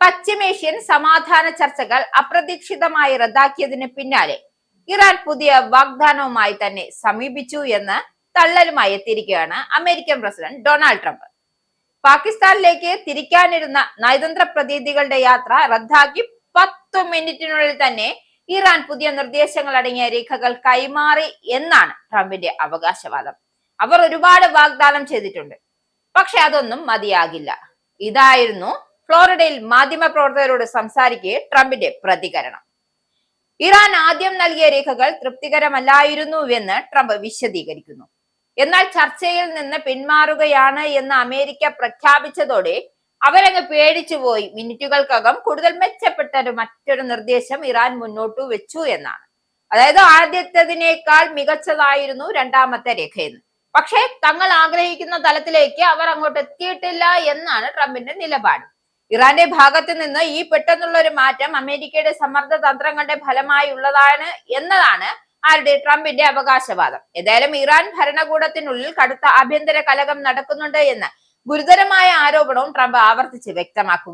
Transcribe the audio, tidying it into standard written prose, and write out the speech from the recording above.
പശ്ചിമേഷ്യൻ സമാധാന ചർച്ചകൾ അപ്രതീക്ഷിതമായി റദ്ദാക്കിയതിന് പിന്നാലെ ഇറാൻ പുതിയ വാഗ്ദാനവുമായി തന്നെ സമീപിച്ചു എന്ന് തള്ളലുമായി എത്തിയിരിക്കുകയാണ് അമേരിക്കൻ പ്രസിഡന്റ് ഡൊണാൾഡ് ട്രംപ്. പാകിസ്ഥാനിലേക്ക് തിരിക്കാനിരുന്ന നയതന്ത്ര പ്രതിനിധികളുടെ യാത്ര റദ്ദാക്കി 10 മിനിറ്റിനുള്ളിൽ തന്നെ ഇറാൻ പുതിയ നിർദ്ദേശങ്ങൾ അടങ്ങിയ രേഖകൾ കൈമാറി എന്നാണ് ട്രംപിന്റെ അവകാശവാദം. അവർ ഒരുപാട് വാഗ്ദാനം ചെയ്തിട്ടുണ്ട്, പക്ഷെ അതൊന്നും മതിയാകില്ല. ഇതായിരുന്നു ഫ്ലോറിഡയിൽ മാധ്യമപ്രവർത്തകരോട് സംസാരിക്കെ ട്രംപിന്റെ പ്രതികരണം. ഇറാൻ ആദ്യം നൽകിയ രേഖകൾ തൃപ്തികരമല്ലായിരുന്നുവെന്ന് ട്രംപ് വിശദീകരിക്കുന്നു. എന്നാൽ ചർച്ചയിൽ നിന്ന് പിന്മാറുകയാണ് എന്ന് അമേരിക്ക പ്രഖ്യാപിച്ചതോടെ അവരങ്ങ് പേടിച്ചുപോയി. മിനിറ്റുകൾക്കകം കൂടുതൽ മെച്ചപ്പെട്ട മറ്റൊരു നിർദ്ദേശം ഇറാൻ മുന്നോട്ട് വെച്ചു എന്നാണ്. അതായത് ആദ്യത്തേതിനേക്കാൾ മികച്ചതായിരുന്നു രണ്ടാമത്തെ രേഖയെന്ന്. പക്ഷേ തങ്ങൾ ആഗ്രഹിക്കുന്ന തലത്തിലേക്ക് അവർ അങ്ങോട്ട് എത്തിയിട്ടില്ല എന്നാണ് ട്രംപിന്റെ നിലപാട്. ഇറാന്റെ ഭാഗത്ത് നിന്ന് ഈ പെട്ടെന്നുള്ള ഒരു മാറ്റം അമേരിക്കയുടെ സമ്മർദ്ദ തന്ത്രങ്ങളുടെ ഫലമായി ഉള്ളതാണ് എന്നതാണ് ട്രംപിന്റെ അവകാശവാദം. ഏതായാലും ഇറാൻ ഭരണകൂടത്തിനുള്ളിൽ കടുത്ത ആഭ്യന്തര കലഹം നടക്കുന്നുണ്ട് എന്ന് ഗുരുതരമായ ആരോപണവും ട്രംപ് ആവർത്തിച്ച് വ്യക്തമാക്കുകയാണ്.